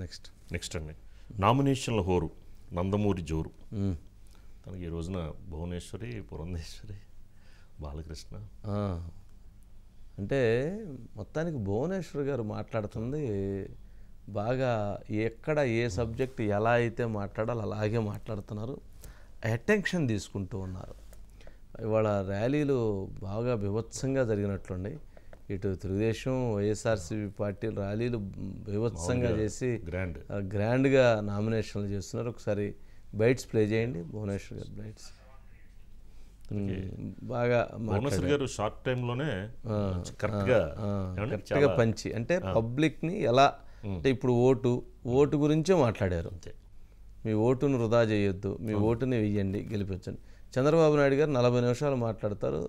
Next అండి నామినేషన్ల హోరు నందమూరి జోరు. తనకి ఈ రోజున భువనేశ్వరి, పురంధేశ్వరి, బాలకృష్ణ. అంటే మొత్తానికి భువనేశ్వర్ గారు మాట్లాడుతుంది బాగా ఎక్కడ ఏ సబ్జెక్ట్ ఎలా అయితే మాట్లాడాలో అలాగే మాట్లాడుతున్నారు, అటెన్షన్ తీసుకుంటూ ఉన్నారు. ఇవాళ ర్యాలీలు బాగా బీభత్సంగా జరిగినట్లుండి. ఇటు తెలుగుదేశం వైఎస్ఆర్సీపీ పార్టీలు ర్యాలీలు బీభత్సంగా చేసి గ్రాండ్గా నామినేషన్లు చేస్తున్నారు. ఒకసారి బైట్స్ ప్లే చేయండి భువనేశ్వర్ గారు బైట్స్. బాగా భువనేశ్వర్ గారు షార్ట్ టైంలోనే కరెక్ట్గా పంచి అంటే పబ్లిక్ని ఎలా అంటే ఇప్పుడు ఓటు గురించే మాట్లాడారు. మీ ఓటును వృధా చేయొద్దు, మీ ఓటుని వెయ్యండి, గెలిపించండి. చంద్రబాబు నాయుడు గారు 40 నిమిషాలు మాట్లాడతారు,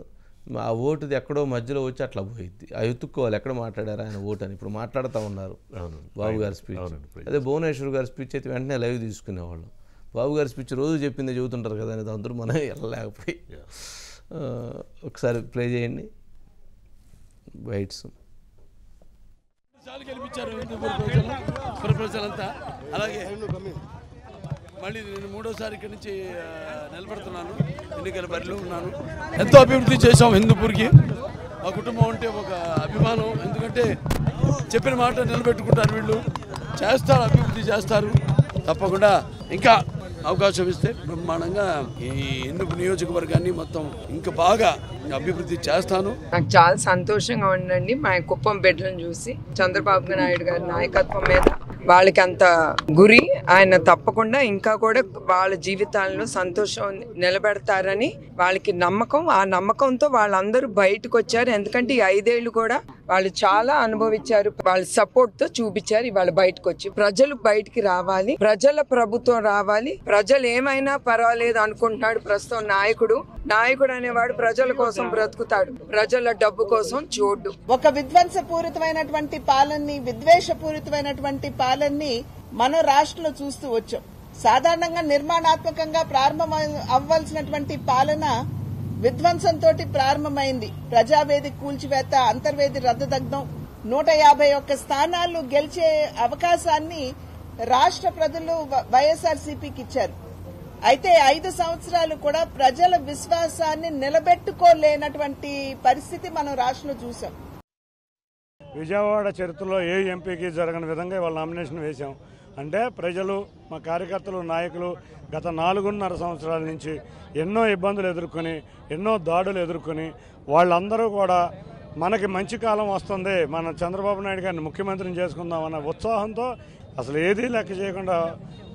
ఆ ఓటుది ఎక్కడో మధ్యలో వచ్చి అట్లా పోయిద్ది. ఎత్తుక్కోవాలి ఎక్కడ మాట్లాడారు ఆయన ఓటు అని. ఇప్పుడు మాట్లాడుతూ ఉన్నారు బాబు గారి స్పీచ్. అదే భువనేశ్వర్ గారి స్పీచ్ అయితే వెంటనే లైవ్ తీసుకునేవాళ్ళం. బాబు గారి స్పీచ్ రోజు చెప్పిందే చెబుతుంటారు కదా అనేది అందరూ మనం వెళ్ళలేకపోయి. ఒకసారి ప్లే చేయండి బైట్స్. అలాగే మళ్ళీ నేను 3వసారి ఇక్కడి నుంచి నిలబడుతున్నాను, ఎన్నికల బరిలో ఉన్నాను. ఎంతో అభివృద్ధి చేశాం హిందూపూర్కి. మా కుటుంబం అంటే ఒక అభిమానం, ఎందుకంటే చెప్పిన మాట నిలబెట్టుకుంటారు వీళ్ళు, చేస్తారు, అభివృద్ధి చేస్తారు. తప్పకుండా ఇంకా అవకాశం ఇస్తే బ్రహ్మాండంగా ఈ హిందూపూర్ నియోజకవర్గాన్ని మొత్తం ఇంకా బాగా అభివృద్ధి చేస్తాను. నాకు చాలా సంతోషంగా ఉండండి మా కుప్పం బిడ్డలను చూసి. చంద్రబాబు నాయుడు గారి నాయకత్వం మీద వాళ్ళకి అంత గురి, ఆయన తప్పకుండా ఇంకా కూడా వాళ్ళ జీవితాల్లో సంతోషం నిలబెడతారని వాళ్ళకి నమ్మకం. ఆ నమ్మకంతో వాళ్ళందరూ బయటకు వచ్చారు. ఎందుకంటే ఈ 5 ఏళ్ళు కూడా వాళ్ళు చాలా అనుభవించారు, వాళ్ళ సపోర్ట్ తో చూపించారు. ఇవాళ బయటకు వచ్చి ప్రజలు బయటికి రావాలి, ప్రజల ప్రభుత్వం రావాలి, ప్రజలు ఏమైనా పర్వాలేదు అనుకుంటున్నాడు ప్రస్తుతం నాయకుడు అనేవాడు ప్రజల కోసం బ్రతుకుతాడు, ప్రజల డబ్బు కోసం చూడు. ఒక విధ్వంసపూరితమైనటువంటి పాలనని, విద్వేషపూరితమైనటువంటి పాలనని మనం రాష్ట్రంలో చూస్తూ వచ్చాం. సాధారణంగా నిర్మాణాత్మకంగా ప్రారంభం అవ్వాల్సినటువంటి పాలన విధ్వంసంతో ప్రారంభమైంది. ప్రజావేదిక కూల్చివేత, అంతర్వేది రద్దదగ్ధం, 151 స్థానాలు గెలిచే అవకాశాన్ని రాష్ట్ర ప్రజలు వైఎస్ఆర్సీపీకి ఇచ్చారు. అయితే 5 సంవత్సరాలు కూడా ప్రజల విశ్వాసాన్ని నిలబెట్టుకోలేనటువంటి పరిస్థితి మనం రాష్ట్రంలో చూసాం. విజయవాడ చరిత్రలో ఏ ఎంపీకి జరగని విధంగా ఇవాళ నామినేషన్ వేశాం. అంటే ప్రజలు, మా కార్యకర్తలు, నాయకులు గత 4.5 సంవత్సరాల నుంచి ఎన్నో ఇబ్బందులు ఎదుర్కొని, ఎన్నో దాడులు ఎదుర్కొని, వాళ్ళందరూ కూడా మనకి మంచి కాలం వస్తుంది, మన చంద్రబాబు నాయుడు గారిని ముఖ్యమంత్రిని చేసుకుందామన్న ఉత్సాహంతో అసలు ఏదీ లెక్క చేయకుండా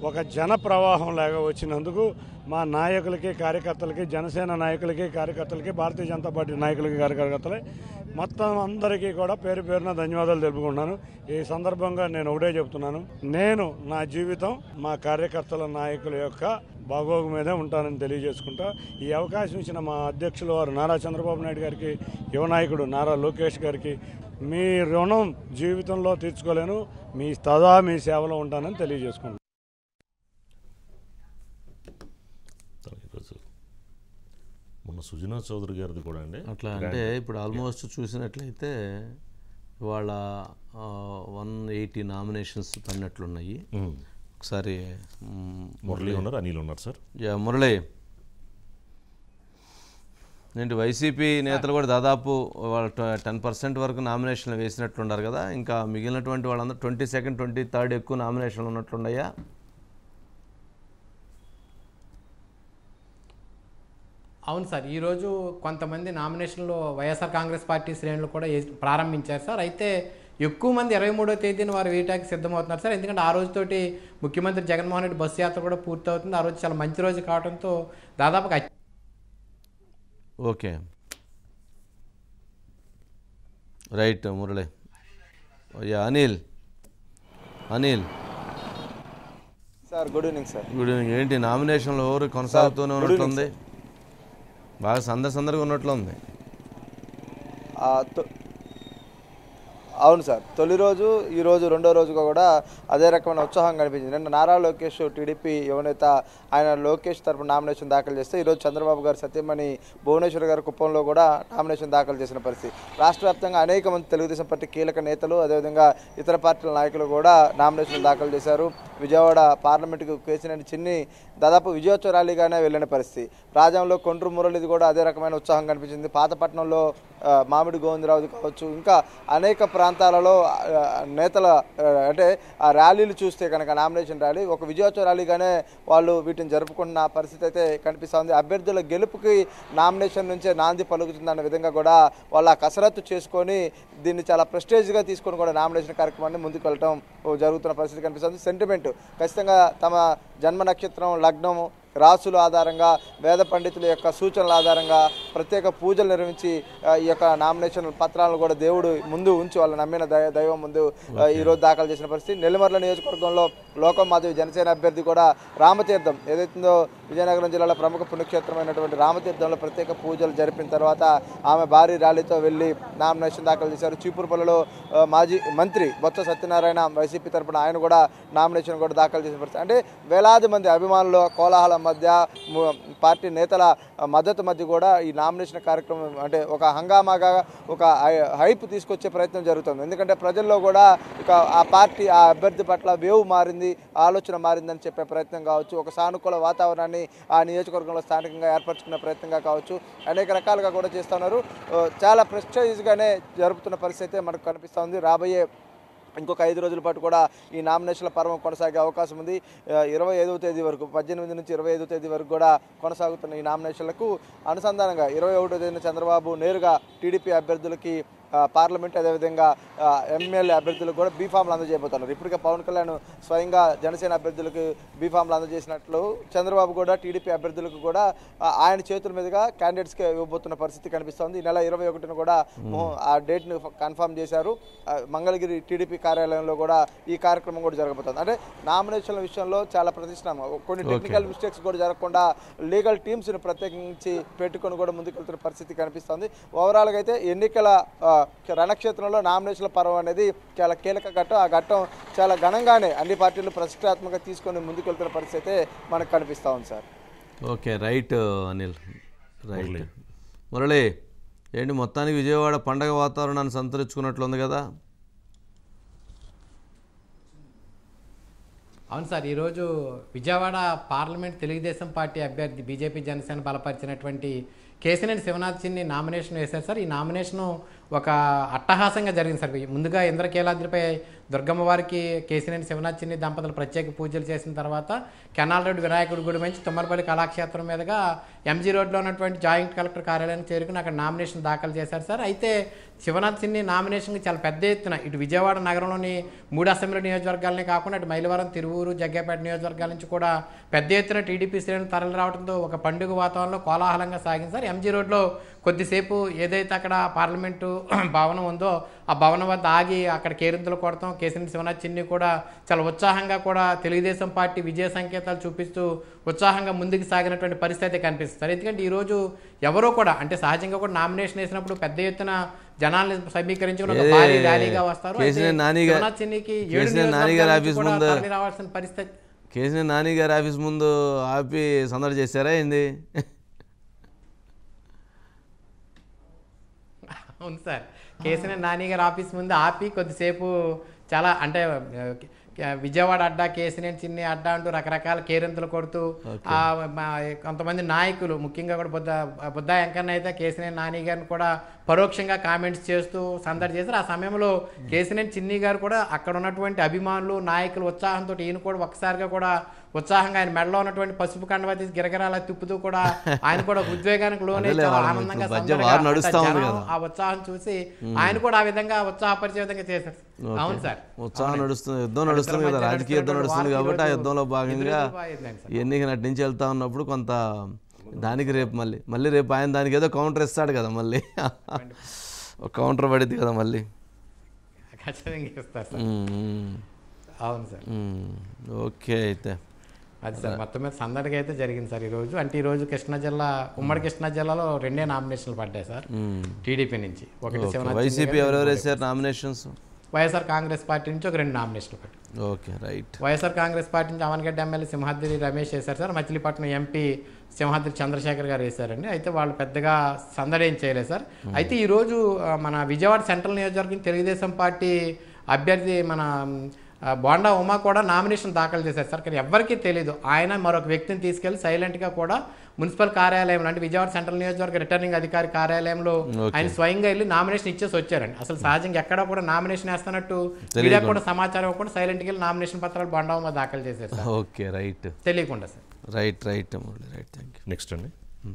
ఒక జన ప్రవాహం లాగా వచ్చినందుకు మా నాయకులకి, కార్యకర్తలకి, జనసేన నాయకులకి, కార్యకర్తలకి, భారతీయ జనతా పార్టీ నాయకులకి, కార్యకర్తలకి మొత్తం అందరికీ కూడా పేరు పేరున ధన్యవాదాలు తెలుపుకుంటున్నాను. ఈ సందర్భంగా నేను ఒకటే చెప్తున్నాను, నేను నా జీవితం మా కార్యకర్తల నాయకుల యొక్క బాగోగు మీదే ఉంటానని తెలియజేసుకుంటా. ఈ అవకాశం ఇచ్చిన మా అధ్యక్షులు వారు నారా చంద్రబాబు నాయుడు గారికి, యువ నాయకుడు నారా లోకేష్ గారికి మీ రుణం జీవితంలో తీర్చుకోలేను, మీ సేవలో ఉంటానని తెలియజేసుకుంటాను. మొన్న సుజనా చౌదరి గారిది కూడా అండి అట్లా. అంటే ఇప్పుడు ఆల్మోస్ట్ చూసినట్లయితే ఇవాళ 180 నామినేషన్స్ పడినట్లున్నాయి. ఒకసారి మురళి ఉన్నారు, అనిల్ ఉన్నారు సార్. మురళి ఏంటి, వైసీపీ నేతలు కూడా దాదాపు వాళ్ళు 10% వరకు నామినేషన్లు వేసినట్లున్నారు కదా. ఇంకా మిగిలినటువంటి వాళ్ళందరూ 22nd, 23rd ఎక్కువ నామినేషన్లు ఉన్నట్లున్నాయా? అవును సార్, ఈరోజు కొంతమంది నామినేషన్లు వైఎస్ఆర్ కాంగ్రెస్ పార్టీ శ్రేణులు కూడా ప్రారంభించారు సార్. అయితే ఎక్కువ మంది 23వ తేదీన వారు వేయటానికి సిద్ధమవుతున్నారు సార్. ఎందుకంటే ఆ రోజుతోటి ముఖ్యమంత్రి జగన్మోహన్ రెడ్డి బస్సు యాత్ర కూడా పూర్తవుతుంది. ఆ రోజు చాలా మంచి రోజు కావడంతో దాదాపుగా okay right Murali. Anil sir, good evening sir. Good evening. ఏంటి నామినేషన్లు ఎవరు కొనసాగుతూనే ఉన్నట్లుంది, బాగా సందర్గా ఉన్నట్లుంది. అవును సార్, తొలి రోజు ఈ రోజు రెండో రోజుగా కూడా అదే రకమైన ఉత్సాహం కనిపించింది. నిన్న నారా లోకేష్ టీడీపీ యువనేత ఆయన లోకేష్ తరపున నామినేషన్ దాఖలు చేస్తే ఈరోజు చంద్రబాబు గారు సత్యమణి భువనేశ్వర్ గారి కుప్పంలో కూడా నామినేషన్ దాఖలు చేసిన పరిస్థితి. రాష్ట్ర వ్యాప్తంగా అనేక మంది తెలుగుదేశం పార్టీ కీలక నేతలు అదేవిధంగా ఇతర పార్టీల నాయకులు కూడా నామినేషన్ దాఖలు చేశారు. విజయవాడ పార్లమెంటుకు కేసినేని చిన్ని దాదాపు విజయోత్సవ ర్యాలీగానే వెళ్ళిన పరిస్థితి. రాజంలో కొండ్రు మురళిది కూడా అదే రకమైన ఉత్సాహం కనిపించింది. పాతపట్నంలో మామిడి గోవిందరావుది కావచ్చు, ఇంకా అనేక ప్రాంతాలలో నేతల అంటే ఆ ర్యాలీలు చూస్తే కనుక నామినేషన్ ర్యాలీ ఒక విజయోత్సవ ర్యాలీగానే వాళ్ళు వీటిని జరుపుకుంటున్న పరిస్థితి అయితే కనిపిస్తుంది. అభ్యర్థుల గెలుపుకి నామినేషన్ నుంచే నాంది పలుకుతుందన్న విధంగా కూడా వాళ్ళు ఆ కసరత్తు చేసుకొని దీన్ని చాలా ప్రెస్టేజ్గా తీసుకొని కూడా నామినేషన్ కార్యక్రమాన్ని ముందుకు వెళ్ళటం జరుగుతున్న పరిస్థితి కనిపిస్తుంది. సెంటిమెంట్ ఖచ్చితంగా తమ జన్మ నక్షత్రం, లగ్నం, రాసుల ఆధారంగా వేద పండితుల యొక్క సూచనల ఆధారంగా ప్రత్యేక పూజలు నిర్వహించి ఈ యొక్క నామినేషన్ పత్రాలను కూడా దేవుడు ముందు ఉంచి వాళ్ళు నమ్మిన దైవం ముందు ఈరోజు దాఖలు చేసిన పరిస్థితి. నెల్లిమర్ల నియోజకవర్గంలో లోకమాధవి జనసేన అభ్యర్థి కూడా రామతీర్థం ఏదైతుందో విజయనగరం జిల్లాలో ప్రముఖ పుణ్యక్షేత్రమైనటువంటి రామతీర్థంలో ప్రత్యేక పూజలు జరిపిన తర్వాత ఆమె భారీ ర్యాలీతో వెళ్ళి నామినేషన్ దాఖలు చేశారు. చీపురుపల్లిలో మాజీ మంత్రి బొత్స సత్యనారాయణ వైసీపీ తరపున ఆయన కూడా నామినేషన్ కూడా దాఖలు చేసిన పరిస్థితి. అంటే వేలాది మంది అభిమానులు కోలాహలం మధ్య పార్టీ నేతల మద్దతు మధ్య కూడా ఈ నామినేషన్ కార్యక్రమం అంటే ఒక హంగామాగా ఒక హైప్ తీసుకొచ్చే ప్రయత్నం జరుగుతుంది. ఎందుకంటే ప్రజల్లో కూడా ఇక ఆ పార్టీ ఆ అభ్యర్థి పట్ల వేవ్ మారింది, ఆలోచన మారిందని చెప్పే ప్రయత్నం కావచ్చు, ఒక సానుకూల వాతావరణాన్ని ఆ నియోజకవర్గంలో స్థానికంగా ఏర్పరచుకునే ప్రయత్నంగా కావచ్చు, అనేక రకాలుగా కూడా చేస్తున్నారు. చాలా ప్రెస్టైజ్గానే జరుపుతున్న పరిస్థితి మనకు కనిపిస్తూ ఉంది. రాబోయే ఇంకొక 5 రోజుల పాటు కూడా ఈ నామినేషన్ల పర్వం కొనసాగే అవకాశం ఉంది. 25వ తేదీ వరకు 18 నుంచి 25వ తేదీ వరకు కూడా కొనసాగుతున్న ఈ నామినేషన్లకు అనుసంధానంగా 21వ తేదీన చంద్రబాబు నేరుగా టీడీపీ అభ్యర్థులకి పార్లమెంట్ అదేవిధంగా ఎమ్మెల్యే అభ్యర్థులకు కూడా బీఫామ్లు అందజేయబోతున్నారు. ఇప్పటికే పవన్ కళ్యాణ్ స్వయంగా జనసేన అభ్యర్థులకు బీఫామ్లు అందజేసినట్లు చంద్రబాబు కూడా టీడీపీ అభ్యర్థులకు కూడా ఆయన చేతుల మీదుగా క్యాండిడేట్స్కి ఇవ్వబోతున్న పరిస్థితి కనిపిస్తోంది. ఈ నెల 21న కూడా ఆ డేట్ను కన్ఫర్మ్ చేశారు. మంగళగిరి టీడీపీ కార్యాలయంలో కూడా ఈ కార్యక్రమం కూడా జరగబోతుంది. అంటే నామినేషన్ల విషయంలో చాలా ప్రతిష్టాత్మకంగా కొన్ని టెక్నికల్ మిస్టేక్స్ కూడా జరగకుండా లీగల్ టీమ్స్ని ప్రత్యేకించి పెట్టుకొని కూడా ముందుకెళ్తున్న పరిస్థితి కనిపిస్తుంది. ఓవరాల్గా అయితే ఎన్నికల రణక్షేత్రంలో నామినేషన్ల పర్వం అనేది చాలా కీలక ఘట్టం. ఆ ఘట్టం చాలా ఘనంగానే అన్ని పార్టీలు ప్రతిష్టాత్మకంగా తీసుకొని ముందుకెళ్తున్న పరిస్థితి మనకు కనిపిస్తూ ఉంది sir. Okay, right Anil, right. Murali, ఏంటి మొత్తానికి విజయవాడ పండగ వాతావరణాన్ని సంతరించుకున్నట్లుంది కదా? అవును సార్, ఈరోజు విజయవాడ పార్లమెంట్ తెలుగుదేశం పార్టీ అభ్యర్థి బీజేపీ జనసేన బలపరిచినటువంటి కేసినేని శివనాథ్ చిన్ని నామినేషన్ వేశారు సార్. ఈ నామినేషను ఒక అట్టహాసంగా జరిగింది సార్. ముందుగా ఇంద్రకీలాద్రిపై దుర్గమ్మ వారికి కేసినేని శివనాథ్ చిన్ని దంపతులు ప్రత్యేక పూజలు చేసిన తర్వాత కెనాల్ రోడ్ వినాయకుడి గుడి నుంచి తుమ్మలపల్లి కళాక్షేత్రం మీదుగా ఎంజీ రోడ్లో ఉన్నటువంటి జాయింట్ కలెక్టర్ కార్యాలయానికి చేరుకుని అక్కడ నామినేషన్ దాఖలు చేశారు సార్. అయితే శివనాథ్ చిన్ని నామినేషన్కి చాలా పెద్ద ఎత్తున ఇటు విజయవాడ నగరంలోని 3 అసెంబ్లీ నియోజకవర్గాలనే కాకుండా ఇటు మైలవరం, తిరువూరు, జగ్గేపేట నియోజకవర్గాల నుంచి కూడా పెద్ద ఎత్తున టీడీపీ శ్రేణులు తరలి రావడంతో ఒక పండుగ వాతావరణంలో కోలాహలంగా సాగింది సార్. ఎంజీ రోడ్లో కొద్దిసేపు ఏదైతే అక్కడ పార్లమెంటు భవనం ఉందో ఆ భవనం వద్ద ఆగి అక్కడ కేరింతలు కొడతాం. కేసినేని శివనాథ్ చిన్ని కూడా చాలా ఉత్సాహంగా కూడా తెలుగుదేశం పార్టీ విజయ సంకేతాలు చూపిస్తూ ఉత్సాహంగా ముందుకు సాగినటువంటి పరిస్థితి కనిపిస్తుంది. ఎందుకంటే ఈరోజు ఎవరో కూడా అంటే సహజంగా కూడా నామినేషన్ వేసినప్పుడు పెద్ద ఎత్తున జనాల్ని సమీకరించుకుని భారీ ర్యాలీగా వస్తారు. శివనాథ్ చిన్నికి 7 రావాల్సిన పరిస్థితి. కేసినేని నాని గారి ఆఫీస్ ముందు ఆపి సందడి చేశారా ఏంది? అవును సార్, కేసినేని నాని గారి ఆఫీస్ ముందు ఆపి కొద్దిసేపు చాలా అంటే విజయవాడ అడ్డా, కేసినేని చిన్ని అడ్డా అంటూ రకరకాల కేరింతలు కొడుతూ కొంతమంది నాయకులు ముఖ్యంగా కూడా బుద్ధా వెంకన్న అయితే కేసినేని నాని గారిని కూడా పరోక్షంగా కామెంట్స్ చేస్తూ సందడి చేశారు. ఆ సమయంలో కేసినేని చిన్ని గారు కూడా అక్కడ ఉన్నటువంటి అభిమానులు, నాయకులు ఉత్సాహంతో ఈయన కూడా ఒక్కసారిగా కూడా ఉత్సాహంగా ఆయన మెడలో ఉన్నటువంటి పసుపు కండవ తీసి గిరగిరాల తిప్పుతూ కూడా ఆయన కూడా ఉద్వేగానికి లోనే చాలా ఆనందంగా ఆ ఉత్సాహం చూసి ఆయన కూడా ఆ విధంగా ఉత్సాహపరిచే విధంగా చేశారు. అవును సార్, ఉత్సాహం నడుస్తుంది, యుద్ధం నడుస్తుంది కదా, రాజకీయ యుద్ధం నడుస్తుంది కాబట్టి ఆ యుద్ధంలో భాగంగా ఎన్నిక నటి నుంచి వెళ్తా ఉన్నప్పుడు కొంత దానికి రేపు మళ్ళీ రేపు ఆయన దానికి ఏదో కౌంటర్ ఇస్తాడు కదా, మళ్ళీ ఒక కౌంటర్ పడిద్ది కదా మళ్ళీ. ఖచ్చితంగా ఇస్తారు సార్. అవును సార్. ఓకే, అయితే అది సార్ మొత్తం మీద సందడిగా అయితే జరిగింది సార్ ఈరోజు. అంటే ఈరోజు కృష్ణా జిల్లా, ఉమ్మడి కృష్ణా జిల్లాలో 2 నామినేషన్లు పడ్డాయి సార్ టీడీపీ నుంచి. ఒకటి వైసీపీ ఎవరెవరు వేసారు నామినేషన్స్? వైఎస్ఆర్ కాంగ్రెస్ పార్టీ నుంచి ఒక 2 నామినేషన్లు పెట్టారు. Okay, right. YSR Congress party నుంచి అవనగడ్డ ఎమ్మెల్యే సింహాద్రి రమేష్ వేశారు సార్. మచిలీపట్నం ఎంపీ సింహాద్రి చంద్రశేఖర్ గారు వేశారండి. అయితే వాళ్ళు పెద్దగా సందడి ఏం చేయలేదు సార్. అయితే ఈరోజు మన విజయవాడ సెంట్రల్ నియోజకవర్గం తెలుగుదేశం పార్టీ అభ్యర్థి మన బోండా ఉమా కూడా నామినేషన్ దాఖలు చేశారు సార్. కానీ ఎవరికీ తెలియదు. ఆయన మరొక వ్యక్తిని తీసుకెళ్లి సైలెంట్గా కూడా మున్సిపల్ కార్యాలయంలో అంటే విజయవాడ సెంట్రల్ నియోజకవర్గ రిటర్నింగ్ అధికారి కార్యాలయంలో ఆయన స్వయంగా వెళ్ళి నామినేషన్ ఇచ్చేసి వచ్చారండి. అసలు సహజంగా ఎక్కడా కూడా నామినేషన్ వేస్తున్నట్టు మీడియా కూడా సమాచారం కూడా సైలెంట్గా వెళ్ళి నామినేషన్ పత్రాలు బోండా ఉమా దాఖలు చేశారు సార్. Okay, right. తెలియకుండా sir. Right right right thank you. Next అండి.